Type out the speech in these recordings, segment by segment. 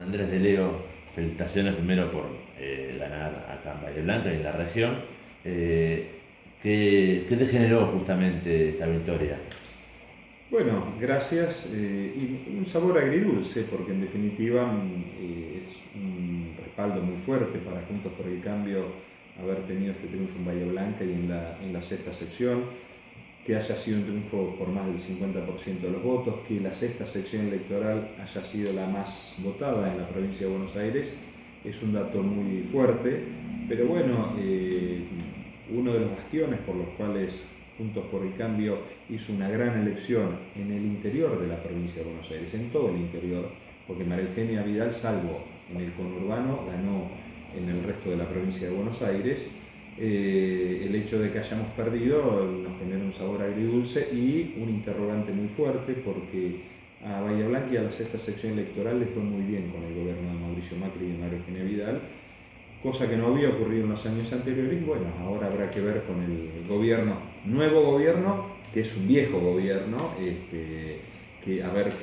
Andrés de Leo, felicitaciones primero por ganar acá en Bahía Blanca y en la región. Eh, ¿qué te generó justamente esta victoria? Bueno, gracias. Y un sabor agridulce, porque en definitiva es un respaldo muy fuerte para Juntos por el Cambio haber tenido este triunfo en Bahía Blanca y en la sexta sección, que haya sido un triunfo por más del 50% de los votos, que la sexta sección electoral haya sido la más votada en la provincia de Buenos Aires, es un dato muy fuerte, pero bueno, uno de los bastiones por los cuales Juntos por el Cambio hizo una gran elección en el interior de la provincia de Buenos Aires, en todo el interior, porque María Eugenia Vidal, salvo en el conurbano, ganó en el resto de la provincia de Buenos Aires. El hecho de que hayamos perdido nos genera un sabor agridulce y un interrogante muy fuerte, porque a Bahía Blanca y a la sexta sección electoral le fue muy bien con el gobierno de Mauricio Macri y de María Eugenia Vidal, cosa que no había ocurrido en los años anteriores. Bueno, ahora habrá que ver con el gobierno, nuevo gobierno, que es un viejo gobierno, que a ver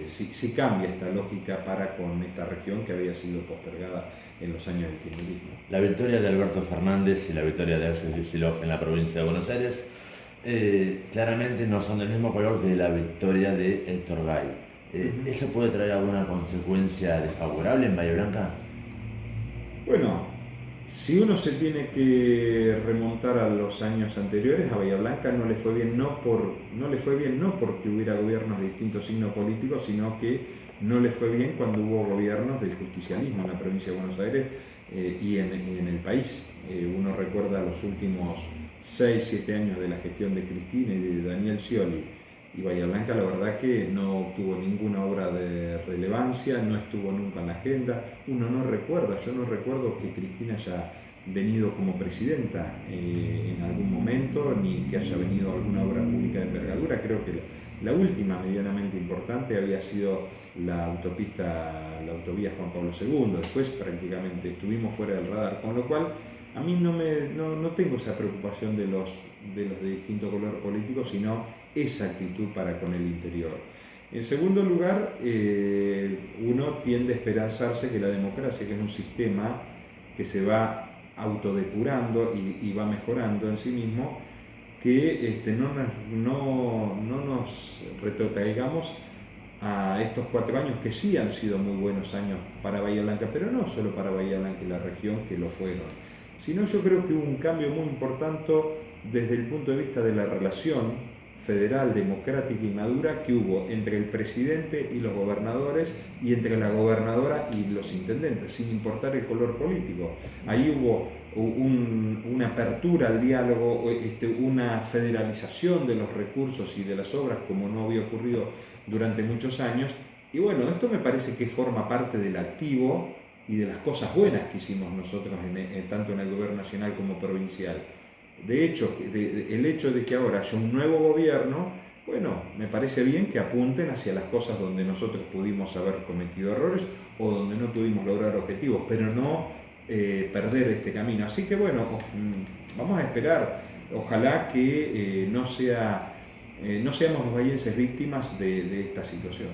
si cambia esta lógica para con esta región que había sido postergada en los años del kirchnerismo. La victoria de Alberto Fernández y la victoria de Axel Kicillof en la provincia de Buenos Aires claramente no son del mismo color que la victoria de Héctor Gay. ¿Eso puede traer alguna consecuencia desfavorable en Bahía Blanca? Bueno, si uno se tiene que remontar a los años anteriores, a Bahía Blanca no le fue bien no le fue bien no porque hubiera gobiernos de distintos signos políticos, sino que no le fue bien cuando hubo gobiernos del justicialismo en la provincia de Buenos Aires y en el país. Uno recuerda los últimos 6, 7 años de la gestión de Cristina y de Daniel Scioli, y Bahía Blanca la verdad que no obtuvo ninguna obra de relevancia, no estuvo nunca en la agenda. Uno no recuerda, yo no recuerdo que Cristina haya venido como presidenta en algún momento, ni que haya venido alguna obra pública de envergadura. Creo que la última medianamente importante había sido la autovía Juan Pablo II. Después prácticamente estuvimos fuera del radar, con lo cual a mí no tengo esa preocupación de distinto color político, sino esa actitud para con el interior. En segundo lugar, uno tiende a esperanzarse que la democracia, que es un sistema que se va autodepurando y va mejorando en sí mismo, que no nos retrotraigamos a estos 4 años que sí han sido muy buenos años para Bahía Blanca, pero no solo para Bahía Blanca y la región, que lo fueron, sino yo creo que hubo un cambio muy importante desde el punto de vista de la relación federal, democrática y madura que hubo entre el presidente y los gobernadores, y entre la gobernadora y los intendentes, sin importar el color político. Ahí hubo una apertura al diálogo, una federalización de los recursos y de las obras como no había ocurrido durante muchos años. Y bueno, esto me parece que forma parte del activo y de las cosas buenas que hicimos nosotros tanto en el gobierno nacional como provincial. De hecho, el hecho de que ahora haya un nuevo gobierno, bueno, me parece bien que apunten hacia las cosas donde nosotros pudimos haber cometido errores o donde no pudimos lograr objetivos, pero no perder este camino. Así que bueno, vamos a esperar, ojalá que no seamos los bahienses víctimas de esta situación.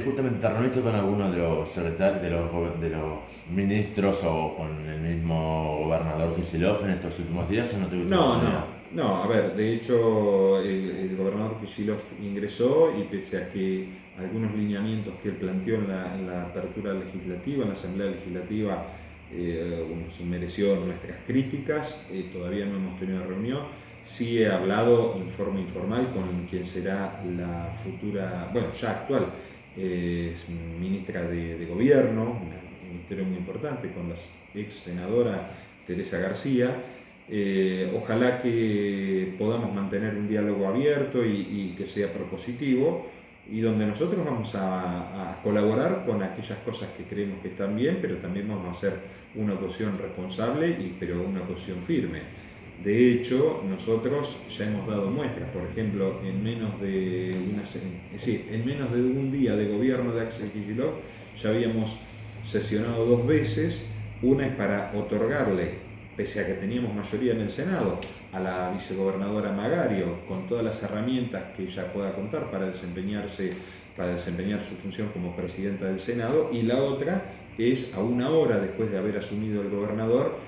Justamente te reuniste con algunos de los secretarios, de los ministros o con el mismo gobernador Kicillof en estos últimos días, ¿o no tuviste la No, oportunidad? no, a ver, de hecho el gobernador Kicillof ingresó, y pese a que algunos lineamientos que él planteó en la apertura legislativa, en la asamblea legislativa, mereció nuestras críticas, todavía no hemos tenido reunión. Sí he hablado en forma informal con quien será la futura, bueno, ya actual, ministra de Gobierno, un ministerio muy importante, con la ex senadora Teresa García. Ojalá que podamos mantener un diálogo abierto y que sea propositivo, y donde nosotros vamos a colaborar con aquellas cosas que creemos que están bien, pero también vamos a hacer una oposición responsable, pero una oposición firme. De hecho, nosotros ya hemos dado muestras. Por ejemplo, en menos de un día de gobierno de Axel Kicillof ya habíamos sesionado 2 veces. Una es para otorgarle, pese a que teníamos mayoría en el Senado, a la vicegobernadora Magario, con todas las herramientas que ella pueda contar para desempeñarse para desempeñar su función como presidenta del Senado, y la otra es a una hora después de haber asumido el gobernador,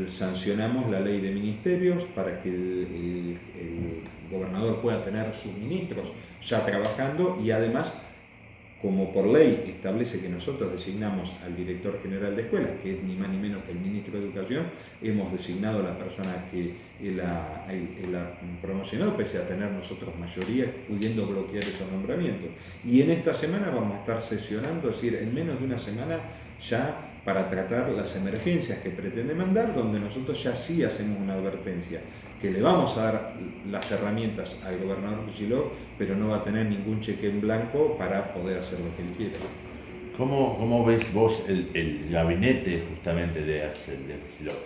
sancionamos la ley de ministerios para que el gobernador pueda tener sus ministros ya trabajando, y además, como por ley establece que nosotros designamos al director general de escuelas, que es ni más ni menos que el ministro de Educación, hemos designado a la persona que él ha promocionado, pese a tener nosotros mayoría, pudiendo bloquear esos nombramientos. Y en esta semana vamos a estar sesionando, es decir, en menos de una semana ya, para tratar las emergencias que pretende mandar, donde nosotros ya sí hacemos una advertencia, que le vamos a dar las herramientas al gobernador Kicillof, pero no va a tener ningún cheque en blanco para poder hacer lo que él quiera. ¿Cómo ves vos el gabinete justamente de Axel Kicillof?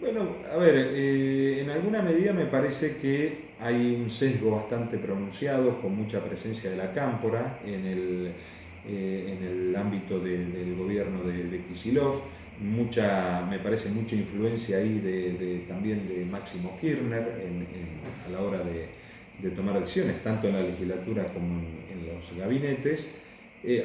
Bueno, a ver, en alguna medida me parece que hay un sesgo bastante pronunciado, con mucha presencia de la cámpora en el ámbito del gobierno de Kicillof. Me parece mucha influencia ahí también de Máximo Kirchner a la hora de tomar decisiones, tanto en la legislatura como en los gabinetes.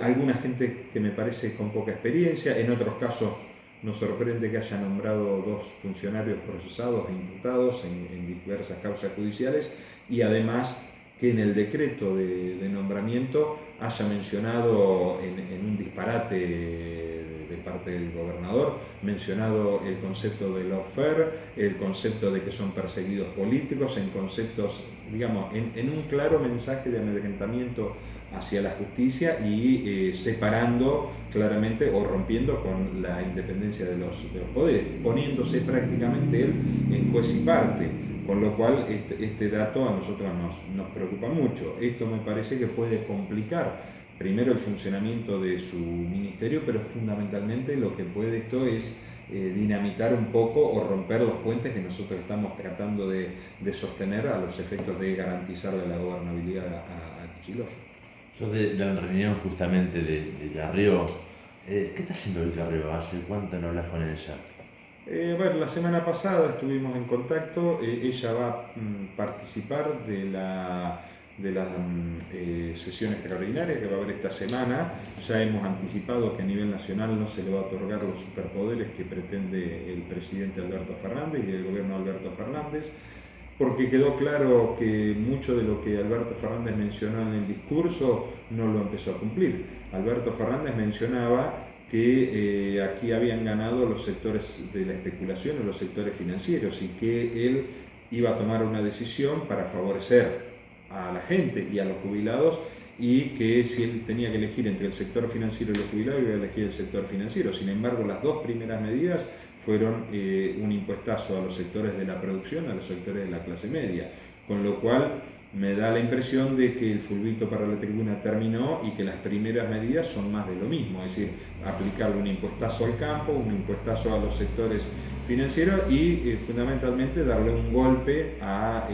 Alguna gente que me parece con poca experiencia, en otros casos nos sorprende que haya nombrado 2 funcionarios procesados e imputados en diversas causas judiciales, y además que en el decreto de nombramiento haya mencionado en un disparate de parte del gobernador, mencionado el concepto de lawfare, el concepto de que son perseguidos políticos, en conceptos, digamos, en un claro mensaje de amedrentamiento hacia la justicia, y separando claramente o rompiendo con la independencia de los poderes, poniéndose prácticamente él en juez y parte, con lo cual este dato a nosotros nos preocupa mucho. Esto me parece que puede complicar primero el funcionamiento de su ministerio, pero fundamentalmente lo que puede esto es dinamitar un poco o romper los puentes que nosotros estamos tratando de sostener a los efectos de garantizarle la gobernabilidad a Kicillof. Sos de la reunión justamente de Carrió. ¿Qué está haciendo el Carrió? ¿Hace cuánto no hablas con ella? Bueno, la semana pasada estuvimos en contacto. Ella va a participar de la sesión extraordinaria que va a haber esta semana. Ya hemos anticipado que a nivel nacional no se le va a otorgar los superpoderes que pretende el presidente Alberto Fernández y el gobierno de Alberto Fernández, porque quedó claro que mucho de lo que Alberto Fernández mencionó en el discurso no lo empezó a cumplir. Alberto Fernández mencionaba que aquí habían ganado los sectores de la especulación o los sectores financieros, y que él iba a tomar una decisión para favorecer a la gente y a los jubilados, y que si él tenía que elegir entre el sector financiero y los jubilados, iba a elegir el sector financiero. Sin embargo, las 2 primeras medidas fueron un impuestazo a los sectores de la producción, a los sectores de la clase media, con lo cual me da la impresión de que el fulbito para la tribuna terminó y que las primeras medidas son más de lo mismo, es decir, aplicarle un impuestazo al campo, un impuestazo a los sectores financieros y fundamentalmente darle un golpe a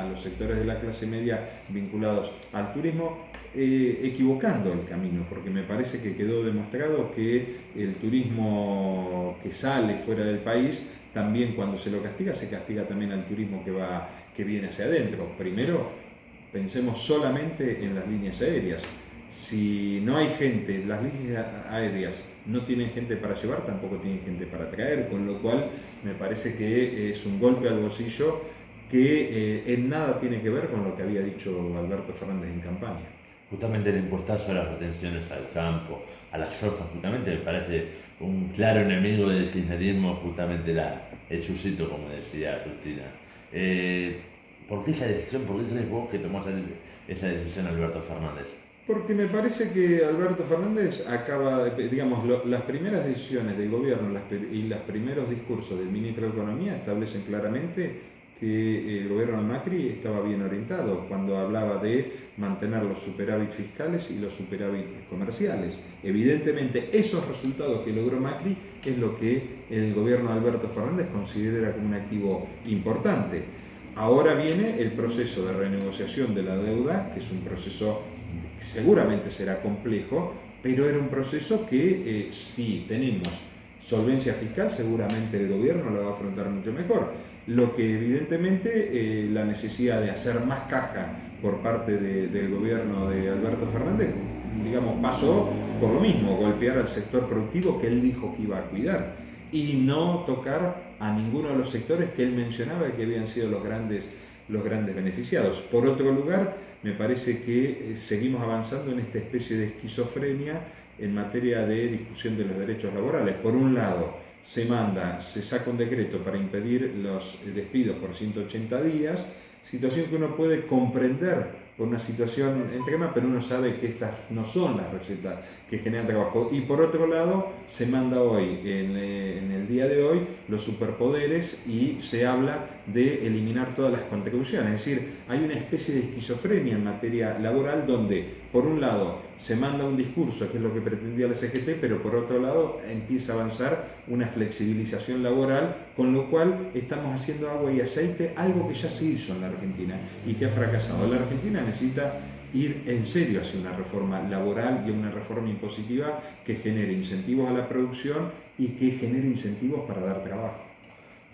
los sectores de la clase media vinculados al turismo, equivocando el camino, porque me parece que quedó demostrado que el turismo que sale fuera del país, también cuando se lo castiga, se castiga también al turismo que viene hacia adentro. Primero, pensemos solamente en las líneas aéreas. Si no hay gente, las líneas aéreas no tienen gente para llevar, tampoco tienen gente para traer, con lo cual me parece que es un golpe al bolsillo que en nada tiene que ver con lo que había dicho Alberto Fernández en campaña. Justamente el impuestazo a las retenciones al campo, a las sojas, justamente me parece un claro enemigo del kirchnerismo, justamente el chucito, como decía Cristina. ¿Por qué esa decisión? ¿Por qué crees vos que tomó esa decisión Alberto Fernández? Porque me parece que Alberto Fernández acaba, digamos, las primeras decisiones del gobierno y los primeros discursos del ministro de Economía establecen claramente que el gobierno de Macri estaba bien orientado cuando hablaba de mantener los superávit fiscales y los superávit comerciales. Evidentemente, esos resultados que logró Macri es lo que el gobierno de Alberto Fernández considera como un activo importante. Ahora viene el proceso de renegociación de la deuda, que es un proceso que seguramente será complejo, pero era un proceso que si tenemos solvencia fiscal, seguramente el gobierno la va a afrontar mucho mejor. Lo que evidentemente la necesidad de hacer más caja por parte del gobierno de Alberto Fernández, digamos, pasó por lo mismo, golpear al sector productivo que él dijo que iba a cuidar y no tocar a ninguno de los sectores que él mencionaba que habían sido los grandes beneficiados. Por otro lugar, me parece que seguimos avanzando en esta especie de esquizofrenia en materia de discusión de los derechos laborales. Por un lado, se saca un decreto para impedir los despidos por 180 días, situación que uno puede comprender por una situación extrema, pero uno sabe que estas no son las recetas que generan trabajo. Y por otro lado, se manda hoy, en el día de hoy, los superpoderes y se habla de eliminar todas las contribuciones. Es decir, hay una especie de esquizofrenia en materia laboral donde, por un lado, se manda un discurso, que es lo que pretendía la CGT, pero por otro lado empieza a avanzar una flexibilización laboral, con lo cual estamos haciendo agua y aceite, algo que ya se hizo en la Argentina y que ha fracasado. La Argentina necesita ir en serio hacia una reforma laboral y una reforma impositiva que genere incentivos a la producción y que genere incentivos para dar trabajo.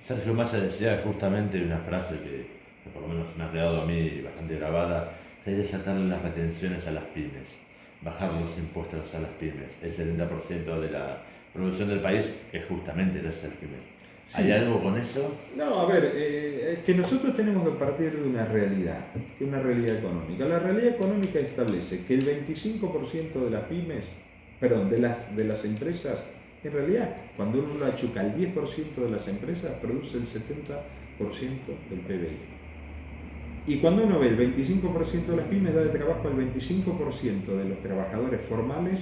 Sergio Massa decía justamente una frase que por lo menos me ha quedado a mí bastante grabada, que hay que sacarle las retenciones a las pymes, bajar los impuestos a las pymes. El 70% de la producción del país es justamente gracias a las pymes. Sí. ¿Hay algo con eso? No, a ver, es que nosotros tenemos que partir de una realidad, que es una realidad económica. La realidad económica establece que el 25% de las pymes, perdón, de las empresas, en realidad, cuando uno lo achuca, el 10% de las empresas produce el 70% del PBI. Y cuando uno ve el 25% de las pymes, da de trabajo al 25% de los trabajadores formales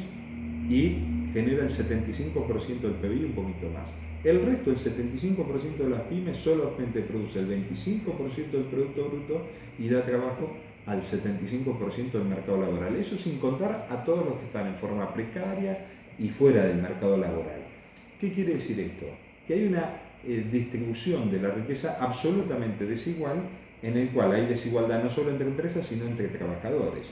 y genera el 75% del PBI, un poquito más. El resto, el 75% de las pymes, solamente produce el 25% del Producto Bruto y da trabajo al 75% del mercado laboral. Eso sin contar a todos los que están en forma precaria y fuera del mercado laboral. ¿Qué quiere decir esto? Que hay una distribución de la riqueza absolutamente desigual, en el cual hay desigualdad no solo entre empresas, sino entre trabajadores.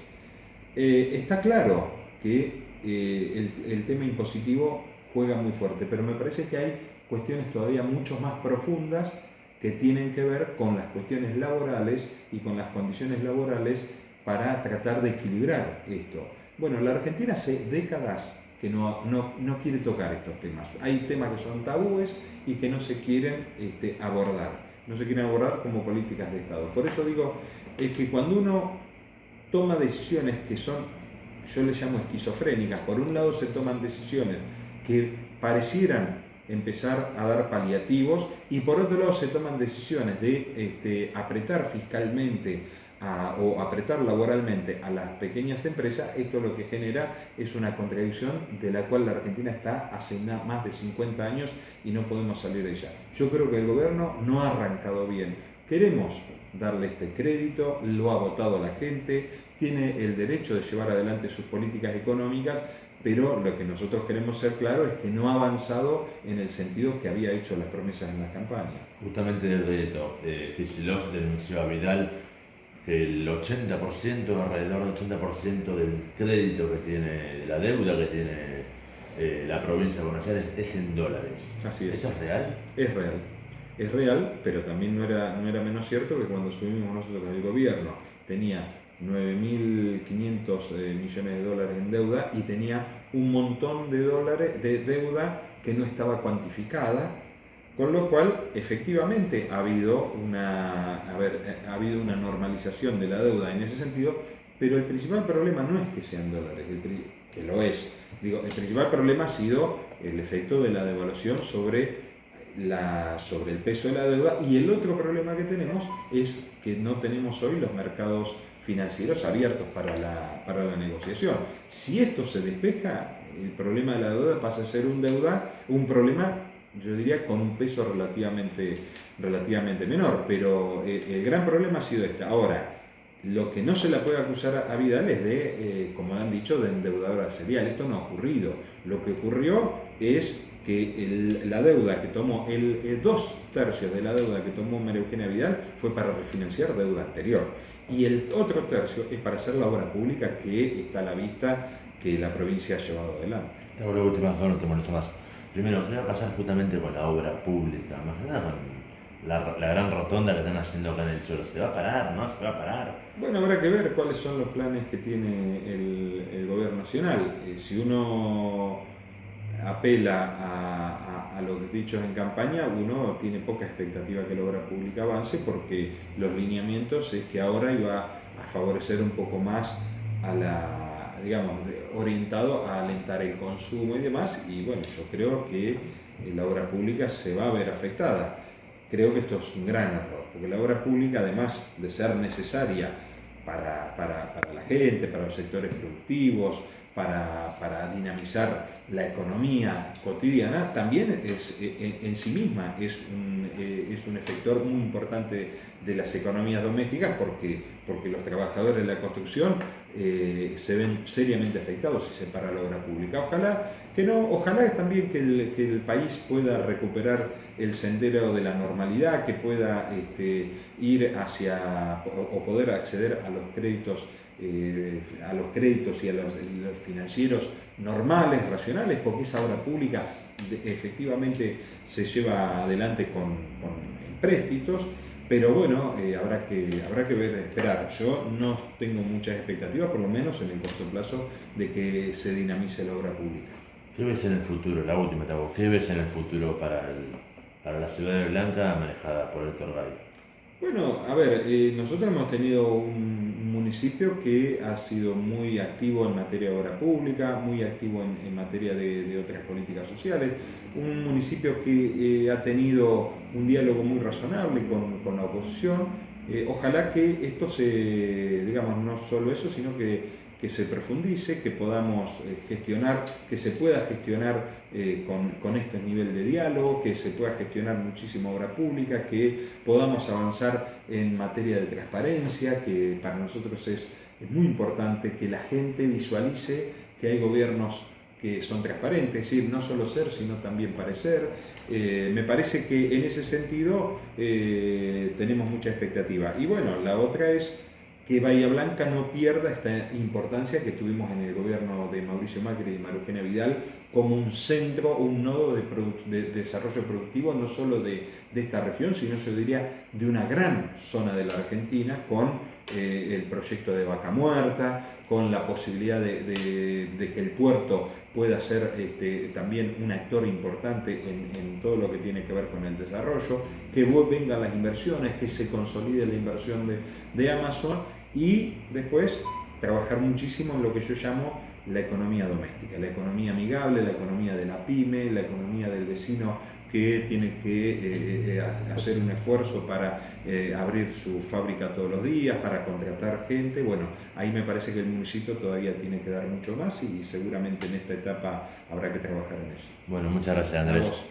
Está claro que el tema impositivo juega muy fuerte, pero me parece que hay cuestiones todavía mucho más profundas que tienen que ver con las cuestiones laborales y con las condiciones laborales para tratar de equilibrar esto. Bueno, la Argentina hace décadas que no quiere tocar estos temas. Hay temas que son tabúes y que no se quieren abordar. No se quieren abordar como políticas de Estado. Por eso digo, es que cuando uno toma decisiones que son, yo les llamo esquizofrénicas, por un lado se toman decisiones que parecieran empezar a dar paliativos y por otro lado se toman decisiones de apretar fiscalmente o apretar laboralmente a las pequeñas empresas. Esto lo que genera es una contradicción de la cual la Argentina está hace más de 50 años y no podemos salir de ella. Yo creo que el gobierno no ha arrancado bien. Queremos darle este crédito, lo ha votado la gente, tiene el derecho de llevar adelante sus políticas económicas, pero lo que nosotros queremos ser claros es que no ha avanzado en el sentido que había hecho las promesas en la campaña. Justamente del crédito, Kicillof denunció a Vidal que el 80%, alrededor del 80% del crédito que tiene, de la deuda que tiene la provincia de Buenos Aires es en dólares. Así es. ¿Esto es real? Es real. Es real, pero también no era menos cierto que cuando subimos nosotros al gobierno tenía 9.500 millones de dólares en deuda y tenía un montón de dólares de deuda que no estaba cuantificada, con lo cual efectivamente ha habido una normalización de la deuda en ese sentido, pero el principal problema no es que sean dólares, que lo es. Digo, el principal problema ha sido el efecto de la devaluación sobre el peso de la deuda, y el otro problema que tenemos es que no tenemos hoy los mercados financieros abiertos para la negociación. Si esto se despeja, el problema de la deuda pasa a ser un problema, yo diría, con un peso relativamente menor, pero el gran problema ha sido este. Ahora, lo que no se le puede acusar a Vidal es de, como han dicho, de endeudadora serial. Esto no ha ocurrido. Lo que ocurrió es que la deuda que tomó, 2/3 de la deuda que tomó María Eugenia Vidal fue para refinanciar deuda anterior. Y el otro tercio es para hacer la obra pública que está a la vista que la provincia ha llevado adelante. Te hago última, no te molesto más. Primero, ¿qué va a pasar justamente con la obra pública? Más que nada la gran rotonda que están haciendo acá en el Choro. ¿Se va a parar? ¿No? ¿Se va a parar? Bueno, habrá que ver cuáles son los planes que tiene el gobierno nacional. Si uno apela a los dichos en campaña, uno tiene poca expectativa que la obra pública avance, porque los lineamientos es que ahora iba a favorecer un poco más a digamos, orientado a alentar el consumo y demás, y bueno, yo creo que la obra pública se va a ver afectada. Creo que esto es un gran error, porque la obra pública, además de ser necesaria para la gente, para los sectores productivos, para dinamizar la economía cotidiana, también en sí misma es un efector muy importante de las economías domésticas, porque los trabajadores de la construcción se ven seriamente afectados si se para la obra pública. Ojalá también que el país pueda recuperar el sendero de la normalidad, que pueda ir hacia o poder acceder a los créditos y a los financieros normales, racionales, porque esa obra pública efectivamente se lleva adelante con empréstitos. Pero bueno, habrá que ver, esperar. Yo no tengo muchas expectativas, por lo menos en el corto plazo, de que se dinamice la obra pública. ¿Qué ves en el futuro? La última, Tabo. ¿Qué ves en el futuro para la ciudad de Blanca manejada por Héctor Gay? Bueno, a ver, nosotros hemos tenido un municipio que ha sido muy activo en materia de obra pública, muy activo en materia de otras políticas sociales, un municipio que ha tenido un diálogo muy razonable con la oposición. Ojalá que esto digamos, no solo eso, sino que se profundice, que podamos gestionar, que se pueda gestionar con este nivel de diálogo, que se pueda gestionar muchísima obra pública, que podamos avanzar en materia de transparencia, que para nosotros es muy importante que la gente visualice que hay gobiernos que son transparentes, es decir, no solo ser, sino también parecer. Me parece que en ese sentido tenemos mucha expectativa. Y bueno, la otra es que Bahía Blanca no pierda esta importancia que tuvimos en el gobierno de Mauricio Macri y de María Eugenia Vidal como un centro o un nodo de desarrollo productivo, no solo de esta región, sino yo diría de una gran zona de la Argentina, con el proyecto de Vaca Muerta, con la posibilidad de que el puerto pueda ser también un actor importante en todo lo que tiene que ver con el desarrollo, que vengan las inversiones, que se consolide la inversión de Amazon, y después trabajar muchísimo en lo que yo llamo la economía doméstica, la economía amigable, la economía de la pyme, la economía del vecino que tiene que hacer un esfuerzo para abrir su fábrica todos los días, para contratar gente. Bueno, ahí me parece que el municipio todavía tiene que dar mucho más, y seguramente en esta etapa habrá que trabajar en eso. Bueno, muchas gracias, Andrés.